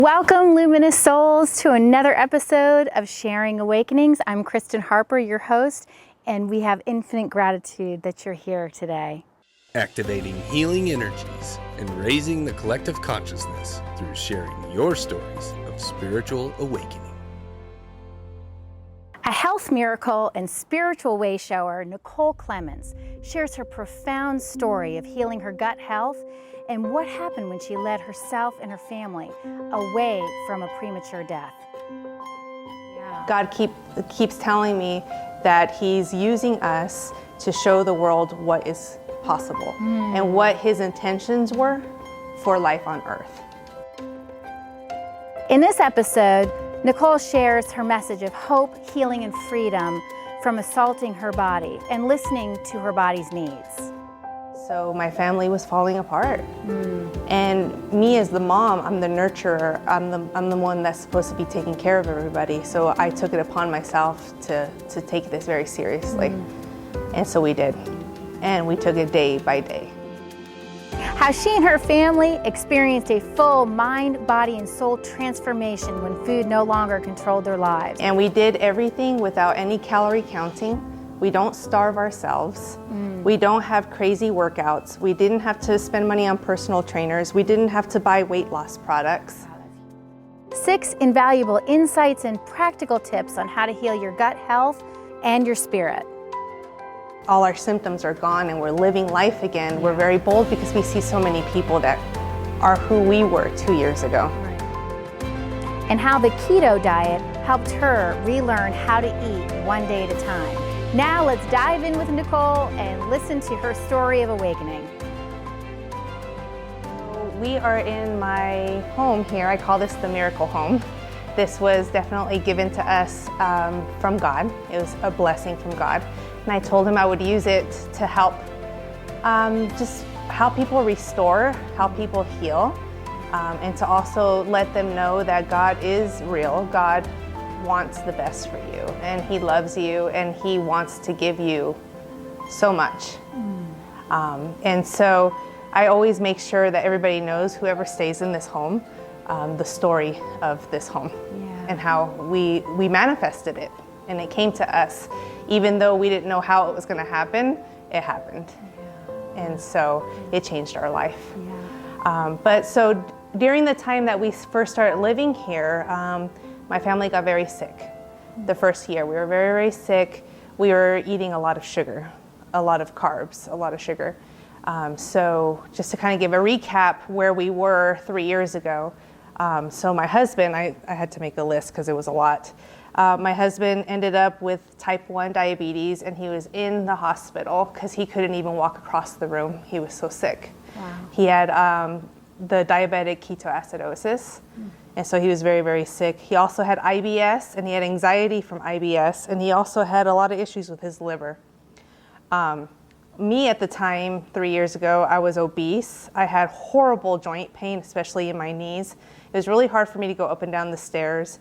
Welcome, luminous souls, to another episode of Sharing Awakenings. I'm Kristen Harper, your host, and we have infinite gratitude that you're here today. Activating healing energies and raising the collective consciousness through sharing your stories of spiritual awakening. A health miracle and spiritual way shower, Nicole Clements, shares her profound story of healing her gut health and what happened when she led herself and her family away from a premature death. God keeps telling me that He's using us to show the world what is possible and what His intentions were for life on earth. In this episode, Nicole shares her message of hope, healing, and freedom from assaulting her body and listening to her body's needs. So my family was falling apart. And me as the mom, I'm the nurturer. I'm the one that's supposed to be taking care of everybody. So I took it upon myself to take this very seriously. And so we did. And we took it day by day. How she and her family experienced a full mind, body, and soul transformation when food no longer controlled their lives. And we did everything without any calorie counting. We don't starve ourselves. We don't have crazy workouts. We didn't have to spend money on personal trainers. We didn't have to buy weight loss products. 6 invaluable insights and practical tips on how to heal your gut health and your spirit. All our symptoms are gone and we're living life again. We're very bold because we see so many people that are who we were 2 years ago. And how the Keto Diet helped her relearn how to eat one day at a time. Now let's dive in with Nicole and listen to her story of awakening. We are in my home here. I call this the miracle home. This was definitely given to us from God. It was a blessing from God. And I told him I would use it to help just help people restore, help people heal, and to also let them know that God is real. God wants the best for you, and He loves you, and He wants to give you so much. And so I always make sure that everybody knows, whoever stays in this home, the story of this home and how we manifested it. And it came to us. Even though we didn't know how it was going to happen, it happened. And so it changed our life. But so during the time that we first started living here, my family got very sick. The first year we were very, very sick. We were eating a lot of sugar, a lot of carbs, a lot of sugar. So just to kind of give a recap where we were 3 years ago. So my husband, I had to make a list because it was a lot. My husband ended up with type 1 diabetes, and he was in the hospital because he couldn't even walk across the room. He was so sick. Wow. He had the diabetic ketoacidosis, and so he was very, very sick. He also had IBS, and he had anxiety from IBS, and he also had a lot of issues with his liver. Me at the time, 3 years ago, I was obese. I had horrible joint pain, especially in my knees. It was really hard for me to go up and down the stairs.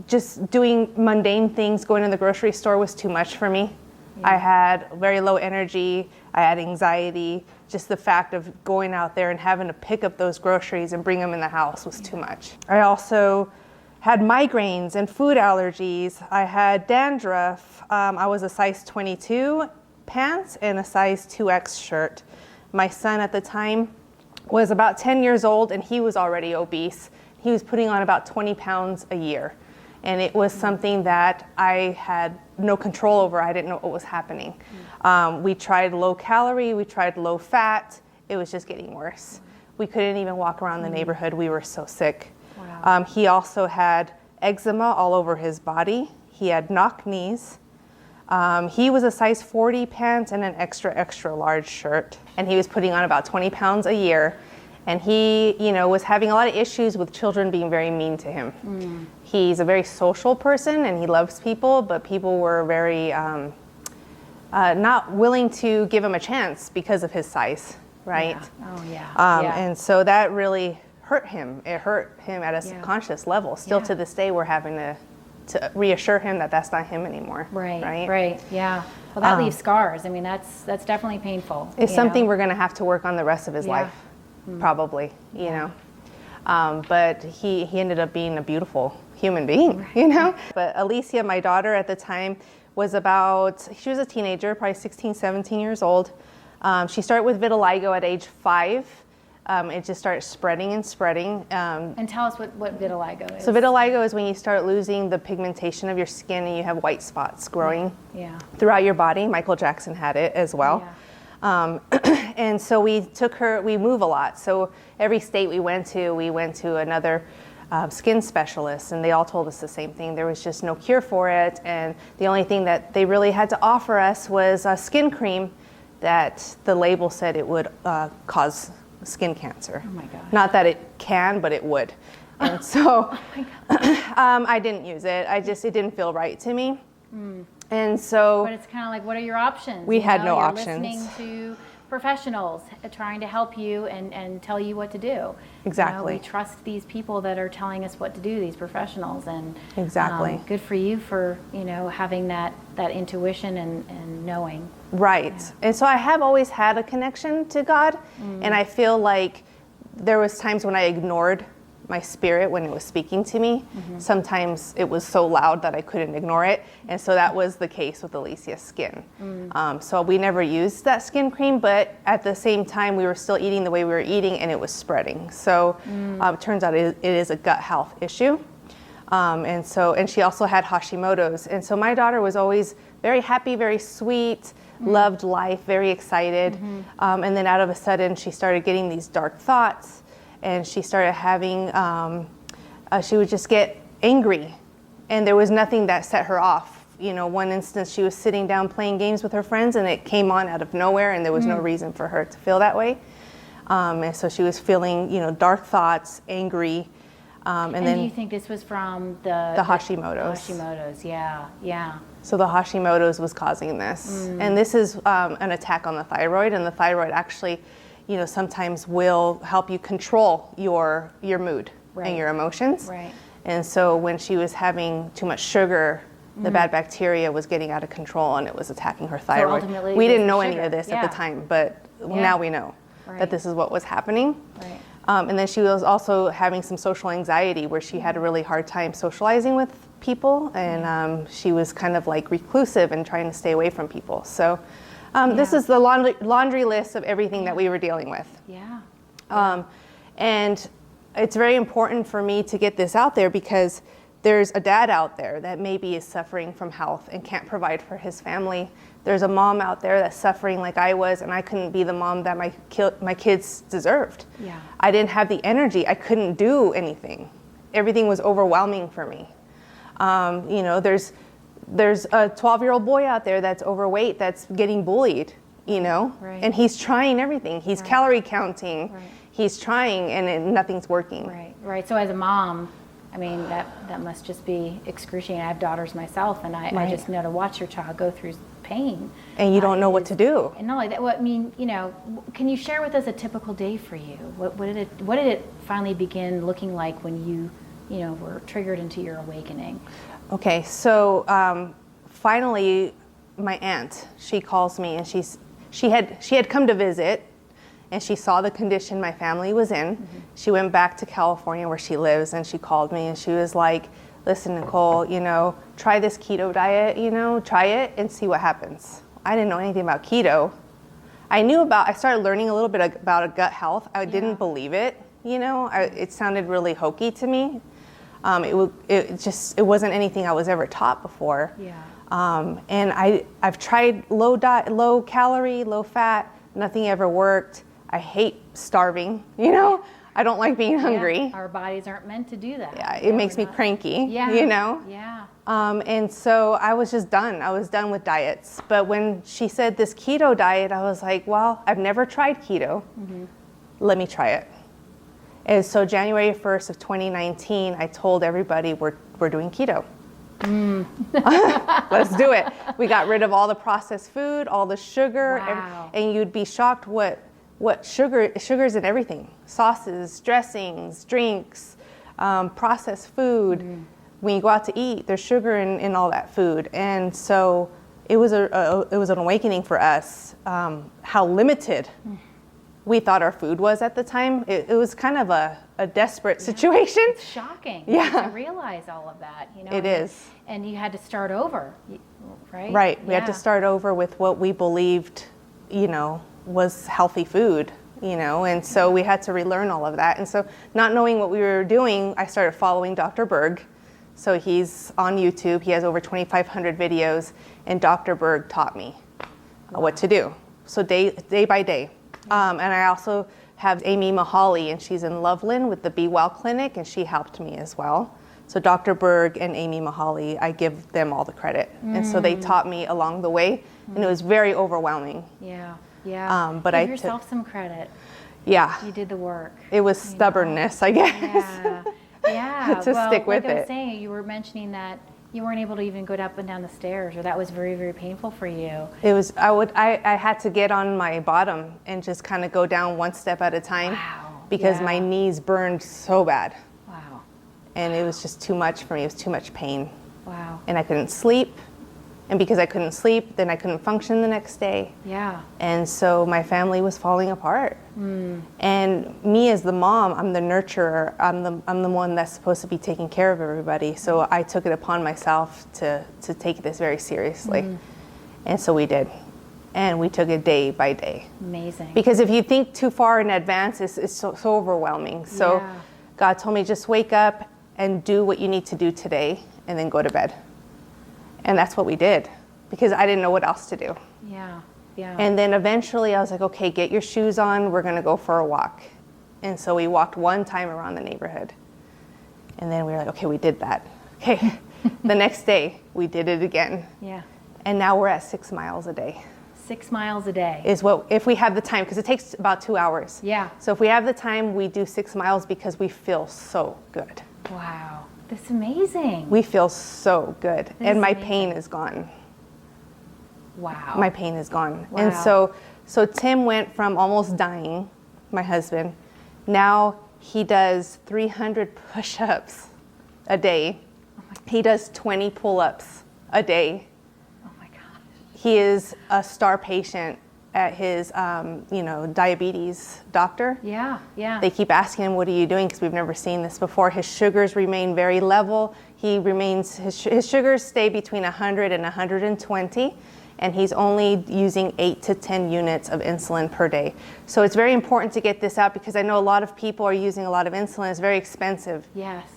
Just doing mundane things, going to the grocery store was too much for me. I had very low energy. I had anxiety. Just the fact of going out there and having to pick up those groceries and bring them in the house was too much. I also had migraines and food allergies. I had dandruff. I was a size 22 pants and a size 2X shirt. My son at the time was about 10 years old, and he was already obese. He was putting on about 20 pounds a year. And it was something that I had no control over. I didn't know what was happening. We tried low calorie, we tried low fat. It was just getting worse. We couldn't even walk around the neighborhood. We were so sick. Wow. He also had eczema all over his body. He had knock knees. He was a size 40 pants and an extra, extra large shirt. And he was putting on about 20 pounds a year. And he, was having a lot of issues with children being very mean to him. He's a very social person and he loves people, but people were very not willing to give him a chance because of his size, right? And so that really hurt him. It hurt him at a subconscious level. Still to this day, we're having to reassure him that that's not him anymore. Right. Yeah. Well, that leaves scars. I mean, that's definitely painful. It's something we're going to have to work on the rest of his life, probably, you know. But he ended up being a beautiful human being, you know? But Alicia, my daughter at the time, she was a teenager, probably 16, 17 years old. She started with vitiligo at age 5. It just started spreading and spreading. And tell us what vitiligo is. So vitiligo is when you start losing the pigmentation of your skin and you have white spots growing throughout your body. Michael Jackson had it as well. Yeah. And so we move a lot. So every state we went to another skin specialist, and they all told us the same thing. There was just no cure for it, and the only thing that they really had to offer us was a skin cream that the label said it would cause skin cancer. Oh my God. Not that it can, but it would. And so I didn't use it. It didn't feel right to me. And so. But it's kind of like, what are your options? We had no You're options. Listening to professionals trying to help you and tell you what to do. Exactly. We trust these people that are telling us what to do, these professionals, and exactly. Good for you for having that intuition and knowing. Right. Yeah. And so I have always had a connection to God, and I feel like there was times when I ignored my spirit when it was speaking to me. Sometimes it was so loud that I couldn't ignore it, and so that was the case with Alicia's skin. So we never used that skin cream, but at the same time we were still eating the way we were eating, and it was spreading. So it turns out it is a gut health issue. And she also had Hashimoto's, and so my daughter was always very happy, very sweet, loved life, very excited, and then out of a sudden she started getting these dark thoughts. And she started having, she would just get angry, and there was nothing that set her off. One instance she was sitting down playing games with her friends, and it came on out of nowhere, and there was no reason for her to feel that way. And so she was feeling, dark thoughts, angry. And then do you think this was from the Hashimoto's? Hashimoto's, yeah. So the Hashimoto's was causing this. And this is an attack on the thyroid, and the thyroid actually sometimes will help you control your mood and your emotions. Right. And so when she was having too much sugar, the bad bacteria was getting out of control, and it was attacking her thyroid. So ultimately, we didn't know sugar. any of this at the time, but now we know that this is what was happening. Right. And then she was also having some social anxiety where she had a really hard time socializing with people, and she was kind of like reclusive and trying to stay away from people. So this is the laundry list of everything that we were dealing with. Yeah. And it's very important for me to get this out there because there's a dad out there that maybe is suffering from health and can't provide for his family. There's a mom out there that's suffering like I was, and I couldn't be the mom that my kids deserved. Yeah. I didn't have the energy. I couldn't do anything. Everything was overwhelming for me. There's a 12-year-old boy out there that's overweight that's getting bullied, and he's trying everything. He's calorie counting, he's trying, and nothing's working. Right. So as a mom, I mean, that must just be excruciating. I have daughters myself, and I just know to watch your child go through pain. And you don't know what to do. And not only that, can you share with us a typical day for you? What did it finally begin looking like when you were triggered into your awakening? Okay, so finally, my aunt, she calls me, and she had come to visit, and she saw the condition my family was in. She went back to California where she lives, and she called me, and she was like, "Listen, Nicole, try this keto diet, try it and see what happens." I didn't know anything about keto. I started learning a little bit about gut health. I didn't believe it, it sounded really hokey to me. It wasn't anything I was ever taught before. Yeah. And I've tried low calorie, low fat, nothing ever worked. I hate starving, I don't like being hungry. Yeah. Our bodies aren't meant to do that. Yeah, it makes me cranky, Yeah. And so I was just done. I was done with diets. But when she said this keto diet, I was like, well, I've never tried keto. Let me try it. And so January 1st of 2019, I told everybody we're doing keto. Let's do it. We got rid of all the processed food, all the sugar, and you'd be shocked what sugar's in everything. Sauces, dressings, drinks, processed food. When you go out to eat, there's sugar in all that food. And so it was an awakening for us, how limited we thought our food was at the time. It was kind of a a desperate situation. It's shocking Yeah. to realize all of that, you know. It is. And you had to start over, right? Right. We had to start over with what we believed, you know, was healthy food, you know, and so we had to relearn all of that. And so not knowing what we were doing, I started following Dr. Berg. So he's on YouTube. He has over 2,500 videos, and Dr. Berg taught me what to do. So day by day. And I also have Amy Mahali, and she's in Loveland with the Be Well Clinic, and she helped me as well. So Dr. Berg and Amy Mahali, I give them all the credit. And so they taught me along the way, and it was very overwhelming. Yeah, yeah. But Give yourself some credit. Yeah. You did the work. It was stubbornness, I guess. Yeah, yeah. To stick with like I was it. saying, you were mentioning that you weren't able to even go up and down the stairs, or that was very, very painful for you. It was, I had to get on my bottom and just kind of go down one step at a time. Wow. Because my knees burned so bad. Wow. And it was just too much for me. It was too much pain. Wow. And I couldn't sleep. And because I couldn't sleep, then I couldn't function the next day. Yeah. And so my family was falling apart. And me as the mom, I'm the nurturer. I'm the one that's supposed to be taking care of everybody. So I took it upon myself to take this very seriously. And so we did. And we took it day by day. Amazing. Because if you think too far in advance, it's so overwhelming. So Yeah. God told me, just wake up and do what you need to do today, and then go to bed. And that's what we did, because I didn't know what else to do. Yeah. Yeah. And then eventually I was like, okay, get your shoes on. We're going to go for a walk. And so we walked one time around the neighborhood. And then we were like, okay, we did that. Okay. The next day we did it again. Yeah. And now we're at 6 miles a day. 6 miles a day. Is what, if we have the time, because it takes about 2 hours. Yeah. So if we have the time, we do 6 miles because we feel so good. Wow. That's amazing. We feel so good. That And is my amazing. pain is gone. Wow. My pain is gone. Wow. And so Tim went from almost dying, my husband, now he does 300 push-ups a day. He does 20 pull-ups a day. Oh my gosh. He is a star patient at his, diabetes doctor. Yeah. Yeah. They keep asking him, what are you doing? Because we've never seen this before. His sugars remain very level. His sugars stay between 100 and 120. And he's only using 8 to 10 units of insulin per day. So it's very important to get this out, because I know a lot of people are using a lot of insulin. It's very expensive. Yes.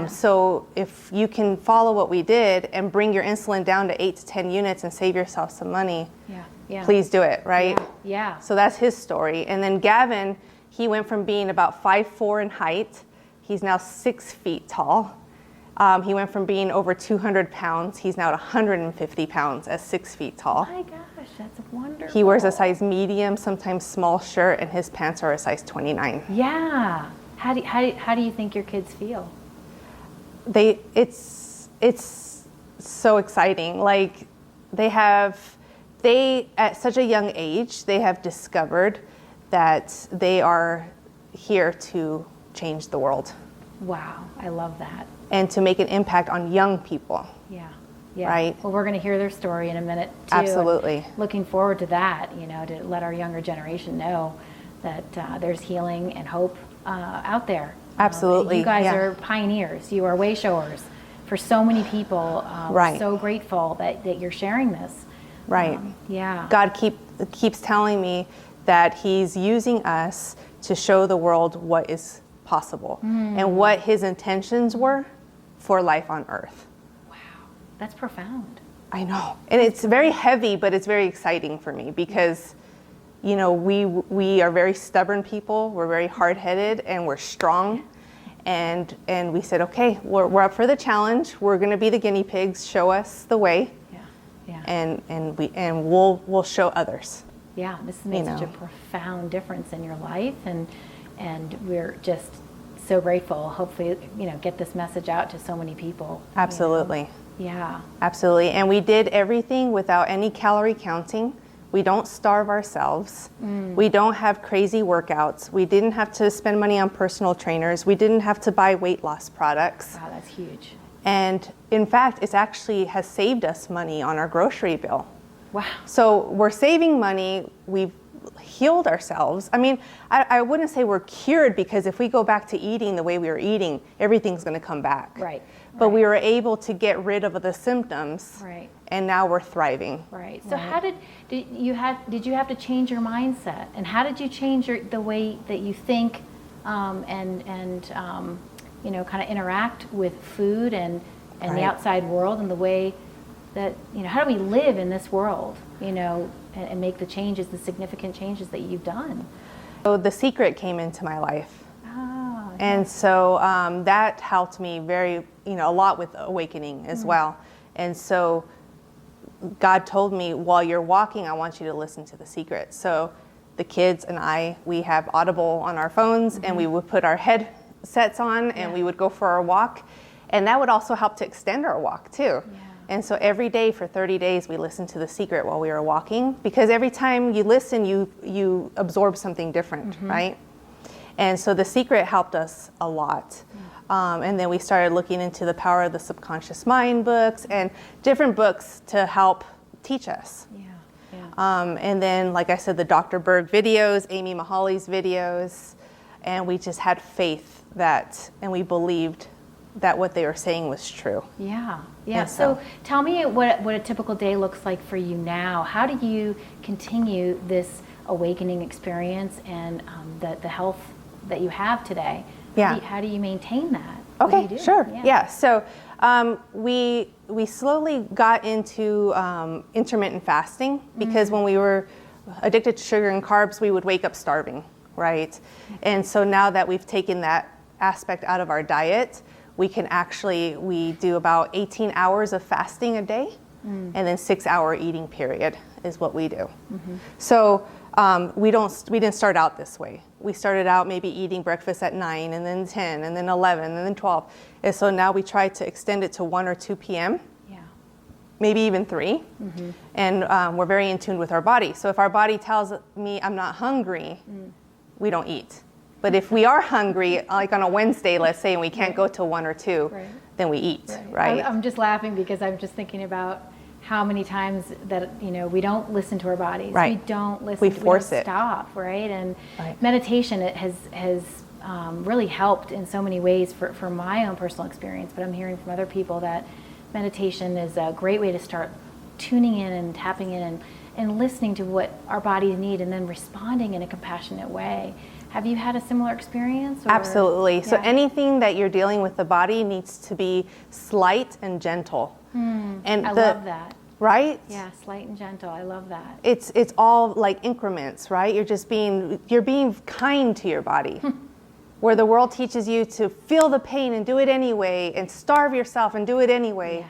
So if you can follow what we did and bring your insulin down to 8 to 10 units and save yourself some money, Yeah. Yeah. please do it, right? Yeah. So that's his story. And then Gavin, he went from being about 5'4" in height. He's now 6 feet tall. He went from being over 200 pounds. He's now at 150 pounds at 6 feet tall. My gosh, that's wonderful. He wears a size medium, sometimes small shirt, and his pants are a size 29. Yeah. How do you think your kids feel? It's so exciting. Like they at such a young age, they have discovered that they are here to change the world. Wow, I love that. And to make an impact on young people. Yeah. Yeah. Right. Well, we're going to hear their story in a minute too. Absolutely. And looking forward to that, to let our younger generation know that there's healing and hope out there. Absolutely. You guys yeah. are pioneers. You are way showers for so many people. Right. We're so grateful that you're sharing this. Right. Yeah. God keeps telling me that He's using us to show the world what is possible and what His intentions were for life on earth. Wow. That's profound. I know. And it's very heavy, but it's very exciting for me because, we are very stubborn people. We're very hard-headed and we're strong. And we said, okay, we're up for the challenge. We're going to be the guinea pigs. Show us the way. Yeah. And we'll show others. Yeah. This has made such a profound difference in your life, and we're just so grateful. Hopefully, get this message out to so many people. Absolutely. Yeah. Absolutely. And we did everything without any calorie counting. We don't starve ourselves. We don't have crazy workouts. We didn't have to spend money on personal trainers. We didn't have to buy weight loss products. Wow, that's huge. And in fact, it actually has saved us money on our grocery bill. Wow. So we're saving money. healed ourselves. I mean, I wouldn't say we're cured, because if we go back to eating the way we were eating, everything's going to come back. Right. But we were able to get rid of the symptoms. Right. And now we're thriving. Right. So how did you have to change your mindset, and how did you change the way that you think, and you know, kind of interact with food and the outside world, and the way that, you know, how do we live in this world, you know, and make the changes, the significant changes that you've done? So The Secret came into my life. Oh, And so that helped me a lot with awakening as well. And so God told me, while you're walking, I want you to listen to The Secret. So the kids and we have Audible on our phones, and we would put our headsets on, and we would go for our walk. And that would also help to extend our walk too. Yeah. And so every day for 30 days, we listened to The Secret while we were walking, because every time you listen, you absorb something different, right? And so The Secret helped us a lot. And then we started looking into the Power of the Subconscious Mind books, and different books to help teach us. Yeah. Yeah. And then, like I said, the Dr. Berg videos, Amy Mahali's videos, and we just had faith and we believed that what they were saying was true. Yeah. Yeah. And So tell me what a typical day looks like for you now. How do you continue this awakening experience and the health that you have today? Yeah. How do you maintain that? Okay, What do you do? sure. Yeah. So we slowly got into intermittent fasting, because when we were addicted to sugar and carbs, we would wake up starving, right? And so now that we've taken that aspect out of our diet, we do about 18 hours of fasting a day, and then 6-hour eating period is what we do. So we didn't start out this way. We started out maybe eating breakfast at 9, and then 10, and then 11, and then 12. And so now we try to extend it to 1 or 2 p.m., maybe even 3. And we're very in tune with our body. So if our body tells me I'm not hungry, we don't eat. But if we are hungry, like on a Wednesday, let's say, and we can't go till 1 or 2, then we eat, right? I'm just laughing because I'm just thinking about how many times that, you know, we don't listen to our bodies. Right. We don't listen. We force don't it. Stop, right? And meditation, it has really helped in so many ways for my own personal experience. But I'm hearing from other people that meditation is a great way to start tuning in and tapping in and listening to what our bodies need, and then responding in a compassionate way. Have you had a similar experience? Or? Absolutely. So anything that you're dealing with the body needs to be slight and gentle. And I love that. Right? Yeah, slight and gentle. I love that. It's all like increments, right? You're being kind to your body. Where the world teaches you to feel the pain and do it anyway, and starve yourself and do it anyway.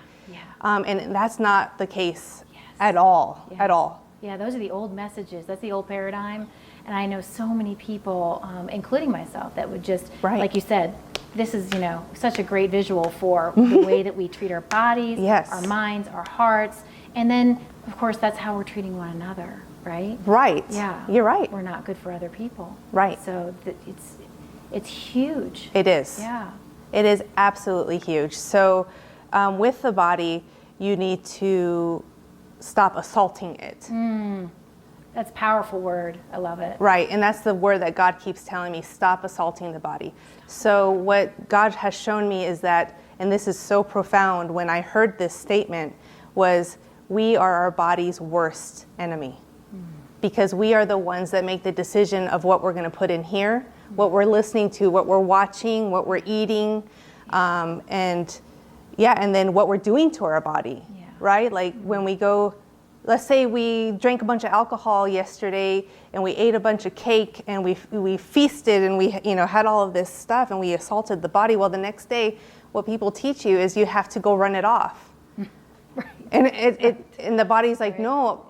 And that's not the case at all. At all. Yeah, those are the old messages. That's the old paradigm. And I know so many people, including myself, that would just, like you said, this is, you know, such a great visual for the way that we treat our bodies, our minds, our hearts. And then, of course, that's how we're treating one another, right? Right. Yeah. You're right. We're not good for other people. Right. So it's huge. It is. Yeah. It is absolutely huge. So with the body, you need to stop assaulting it. That's a powerful word. I love it. Right, and that's the word that God keeps telling me, stop assaulting the body. So what God has shown me is that, and this is so profound, when I heard this statement, was we are our body's worst enemy. Because we are the ones that make the decision of what we're going to put in here, what we're listening to, what we're watching, what we're eating, and then what we're doing to our body, right? Like when we go, let's say we drank a bunch of alcohol yesterday and we ate a bunch of cake and we feasted and we had all of this stuff and we assaulted the body. Well, the next day, what people teach you is you have to go run it off. And the body's like, no,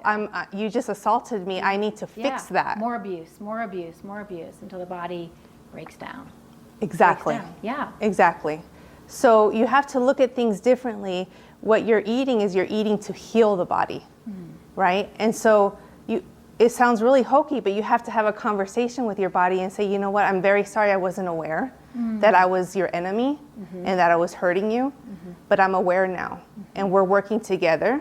you just assaulted me. I need to fix that. More abuse until the body breaks down. Exactly. Breaks down. Yeah. Exactly. So you have to look at things differently. What you're eating is you're eating to heal the body, right? And so it sounds really hokey, but you have to have a conversation with your body and say, you know what, I'm very sorry I wasn't aware that I was your enemy and that I was hurting you, but I'm aware now. And we're working together,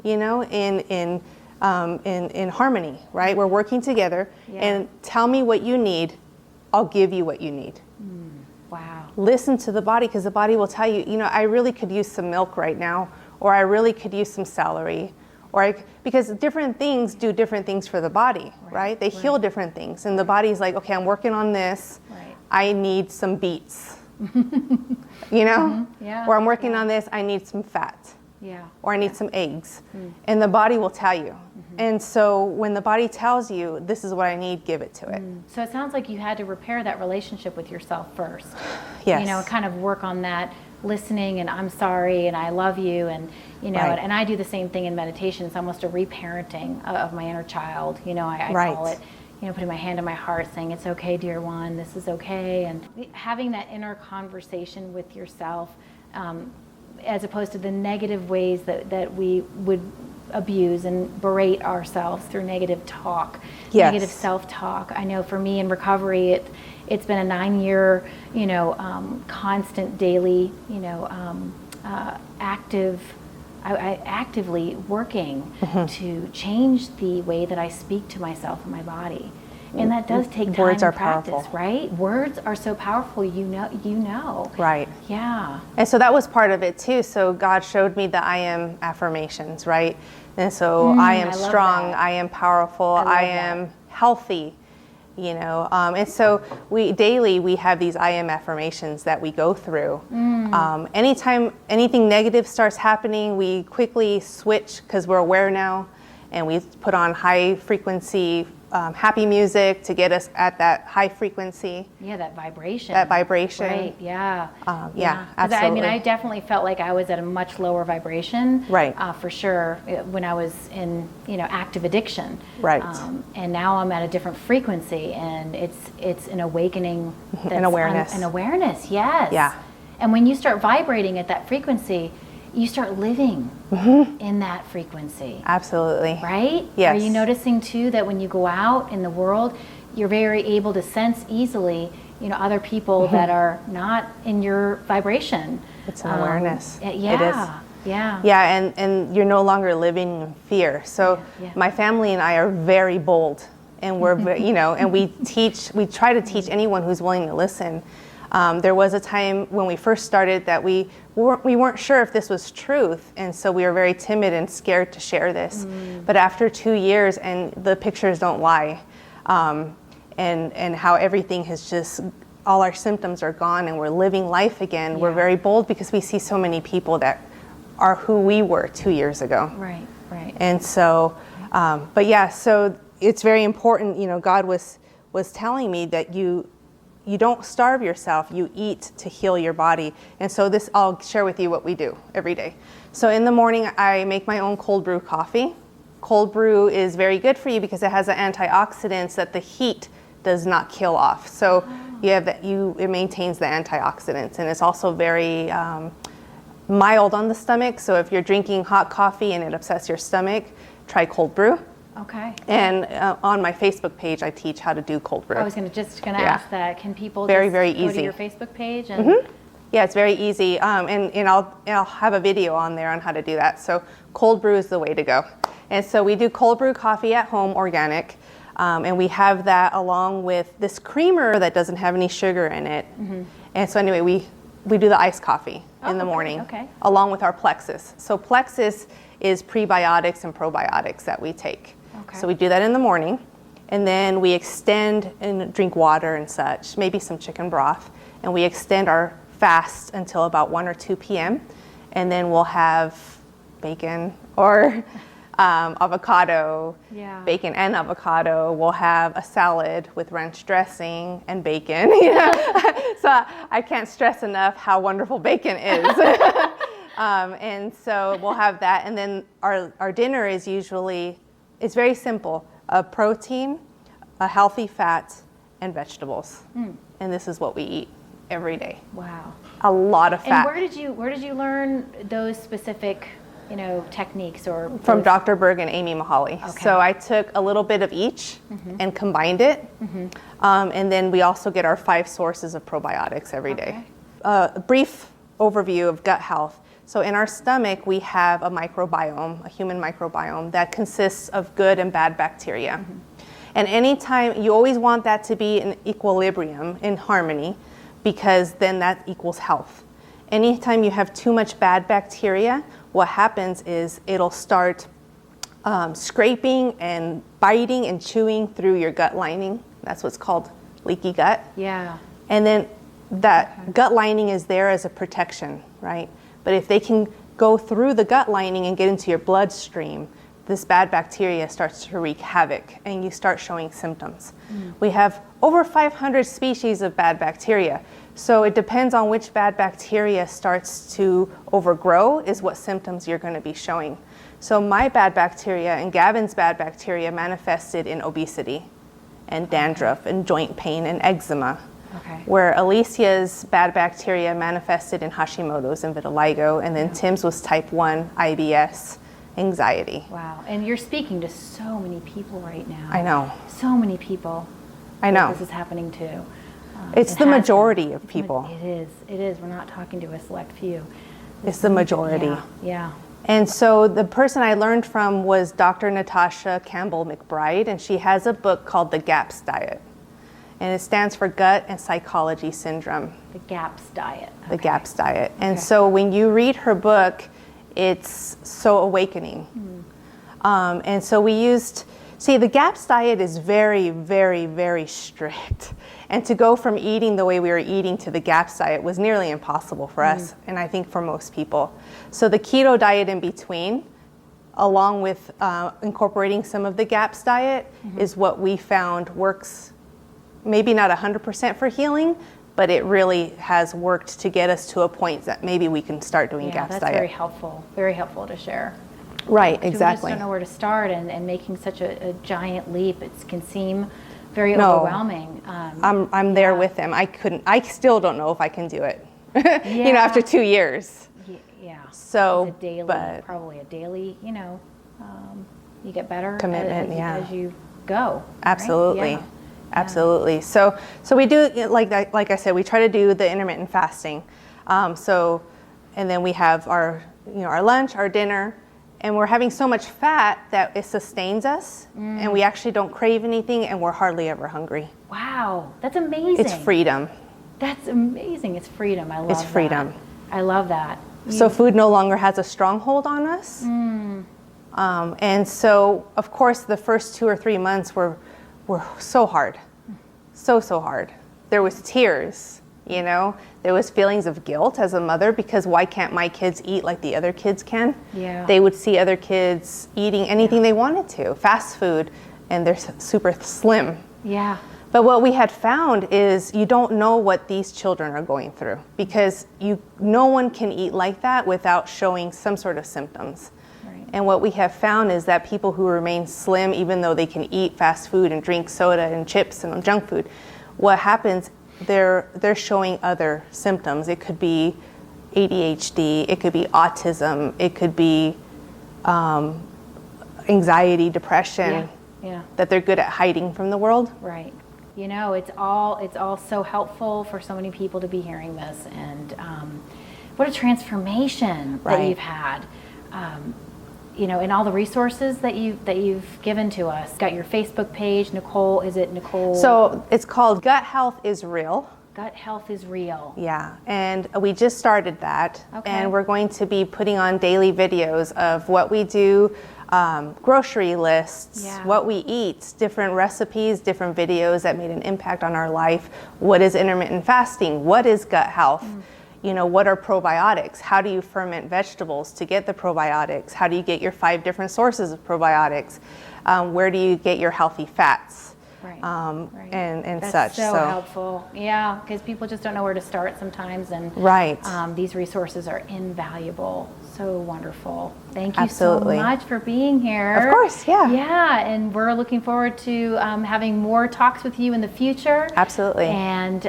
in in harmony, right? We're working together, and tell me what you need, I'll give you what you need. Wow. Listen to the body, because the body will tell you, you know, I really could use some milk right now, or I really could use some celery, because different things do different things for the body, right? They heal different things, and the body's like, okay, I'm working on this. I need some beets, you know? Or I'm working on this, I need some fat. Or I need some eggs. And the body will tell you. And so when the body tells you, this is what I need, give it to it. So it sounds like you had to repair that relationship with yourself first. Yes. You know, kind of work on that listening and I'm sorry and I love you, and you know, and I do the same thing in meditation. It's almost a reparenting of my inner child. You know, I call it, you know, putting my hand on my heart saying, it's okay, dear one, this is okay. And having that inner conversation with yourself, as opposed to the negative ways that we would abuse and berate ourselves through negative talk, negative self-talk. I know for me in recovery, it's been a 9-year, you know, constant daily, you know, actively working to change the way that I speak to myself and my body. And that does take time and practice, powerful. Right? Words are so powerful, you know. Right. Yeah. And so that was part of it too. So God showed me the I am affirmations, right? And so I am strong, I am powerful, I am healthy, you know. And so daily we have these I am affirmations that we go through. Anytime anything negative starts happening, we quickly switch, because we're aware now, and we put on high frequency happy music to get us at that high frequency. Yeah, that vibration. Right, yeah. Absolutely. I mean, I definitely felt like I was at a much lower vibration. Right. For sure, when I was in, you know, active addiction. Right. And now I'm at a different frequency, and it's an awakening. An awareness. An awareness, yes. Yeah. And when you start vibrating at that frequency, you start living in that frequency. Absolutely. Right? Yes. Are you noticing too that when you go out in the world, you're very able to sense easily, you know, other people that are not in your vibration? It's an awareness. Yeah. It is. Yeah. Yeah, and you're no longer living in fear. So my family and I are very bold, and we're, you know, and we try to teach anyone who's willing to listen. There was a time when we first started that we weren't sure if this was truth, and so we were very timid and scared to share this. But after 2 years, and the pictures don't lie, and how everything has just, all our symptoms are gone and we're living life again, we're very bold because we see so many people that are who we were 2 years ago. Right. And so, but yeah, so it's very important, you know, God was telling me that you don't starve yourself, you eat to heal your body. And so I'll share with you what we do every day. So in the morning, I make my own cold brew coffee. Cold brew is very good for you because it has the antioxidants that the heat does not kill off. So you have it maintains the antioxidants, and it's also very mild on the stomach. So if you're drinking hot coffee and it upsets your stomach, try cold brew. Okay. And on my Facebook page, I teach how to do cold brew. I was gonna ask that. Can people very go easy to your Facebook page? And Yeah, it's very easy. And I'll have a video on there on how to do that. So cold brew is the way to go. And so we do cold brew coffee at home, organic. And we have that along with this creamer that doesn't have any sugar in it. And so anyway, we do the iced coffee in the morning along with our Plexus. So Plexus is prebiotics and probiotics that we take. So we do that in the morning, and then we extend and drink water and such, maybe some chicken broth, and we extend our fast until about 1 or 2 p.m. And then we'll have bacon or avocado, bacon and avocado. We'll have a salad with ranch dressing and bacon. So I can't stress enough how wonderful bacon is. And so we'll have that, and then our dinner is usually, it's very simple: a protein, a healthy fat, and vegetables. And this is what we eat every day. Wow. A lot of fat. And where did you learn those specific, you know, techniques or? From Dr. Berg and Amy Mahaly. So I took a little bit of each and combined it. And then we also get our 5 sources of probiotics every day. A brief overview of gut health. So in our stomach, we have a microbiome, a human microbiome that consists of good and bad bacteria. And anytime, you always want that to be in equilibrium, in harmony, because then that equals health. Anytime you have too much bad bacteria, what happens is it'll start scraping and biting and chewing through your gut lining. That's what's called leaky gut. Yeah. And then that gut lining is there as a protection, right? But if they can go through the gut lining and get into your bloodstream, this bad bacteria starts to wreak havoc and you start showing symptoms. We have over 500 species of bad bacteria. So it depends on which bad bacteria starts to overgrow is what symptoms you're going to be showing. So my bad bacteria and Gavin's bad bacteria manifested in obesity and dandruff and joint pain and eczema. Where Alicia's bad bacteria manifested in Hashimoto's and vitiligo, and then Tim's was type 1 IBS, anxiety. Wow. And you're speaking to so many people right now. I know. So many people. I know. This is happening to. It's the majority of people. It is. It is. We're not talking to a select few. It's the majority. Yeah. And so the person I learned from was Dr. Natasha Campbell McBride, and she has a book called The GAPS Diet. And it stands for Gut and Psychology Syndrome. The GAPS Diet. The GAPS Diet. And so when you read her book, it's so awakening. And so we used, the GAPS diet is very, very, very strict. And to go from eating the way we were eating to the GAPS diet was nearly impossible for us, and I think for most people. So the keto diet in between, along with incorporating some of the GAPS diet, is what we found works, maybe not 100% for healing, but it really has worked to get us to a point that maybe we can start doing GAPS diet. That's very helpful to share. Right, exactly. We just don't know where to start, and making such a giant leap, it can seem very overwhelming. I'm there with them. I still don't know if I can do it, after 2 years. Yeah. So, it's a daily, probably a daily, you get better commitment, as you go. Absolutely. Right? Absolutely. So we do, like I said, we try to do the intermittent fasting. And then we have our lunch, our dinner, and we're having so much fat that it sustains us, and we actually don't crave anything, and we're hardly ever hungry. Wow, that's amazing. It's freedom. That's amazing. It's freedom. I love that. It's freedom. I love that. So food no longer has a stronghold on us. And so, of course, the first 2 or 3 months were so hard, so hard. There was tears, there was feelings of guilt as a mother, because why can't my kids eat like the other kids can? Yeah. They would see other kids eating anything they wanted to, fast food, and they're super slim. Yeah. But what we had found is you don't know what these children are going through, because no one can eat like that without showing some sort of symptoms. And what we have found is that people who remain slim, even though they can eat fast food and drink soda and chips and junk food, what happens, they're showing other symptoms. It could be ADHD, it could be autism, it could be anxiety, depression, that they're good at hiding from the world. Right. It's all so helpful for so many people to be hearing this, and what a transformation that you've had. And all the resources that you've given to us. Got your Facebook page, Nicole. Is it Nicole? So it's called Gut Health Is Real. Gut Health Is Real. Yeah, and we just started that. Okay. And we're going to be putting on daily videos of what we do, grocery lists, what we eat, different recipes, different videos that made an impact on our life. What is intermittent fasting? What is gut health? What are probiotics? How do you ferment vegetables to get the probiotics? How do you get your 5 different sources of probiotics? Where do you get your healthy fats? Right. And That's such. So helpful. Yeah, because people just don't know where to start sometimes, and these resources are invaluable. So wonderful. Thank you so much for being here. Of course, yeah. Yeah, and we're looking forward to having more talks with you in the future. Absolutely. And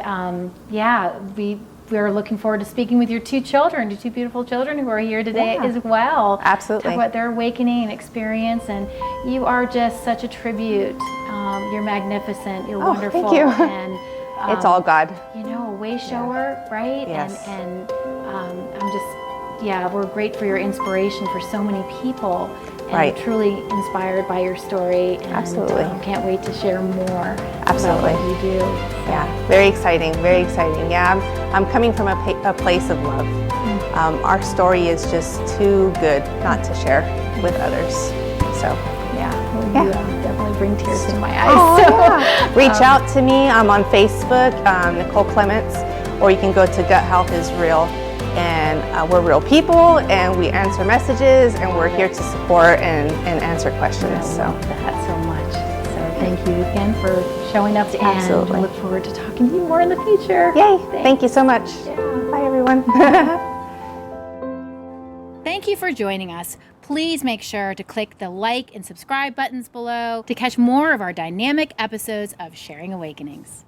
we're looking forward to speaking with your 2 children, your 2 beautiful children who are here today as well. Absolutely. Talk about their awakening and experience, and you are just such a tribute. You're magnificent. You're wonderful. Thank you. And it's all God. A way shower, right? Yes. And I'm just yeah, we're great for your inspiration for so many people. And Right. truly inspired by your story. And Absolutely. Can't wait to share more Absolutely. about what you do. Yeah, very exciting, very exciting. Yeah, I'm coming from a place of love. Our story is just too good not to share with others. So, Yeah, well, Yeah. you definitely bring tears to my eyes. oh, so, yeah. Reach out to me. I'm on Facebook, Nicole Clements, or you can go to Gut Health is Real. And we're real people, and we answer messages, and we're here to support and answer questions. I So, love that so much. So thank you again for showing up, and Absolutely. I look forward to talking to you more in the future. yay! Thank you so much. Yeah. Bye, everyone. Thank you for joining us. Please make sure to click the like and subscribe buttons below to catch more of our dynamic episodes of Sharing Awakenings.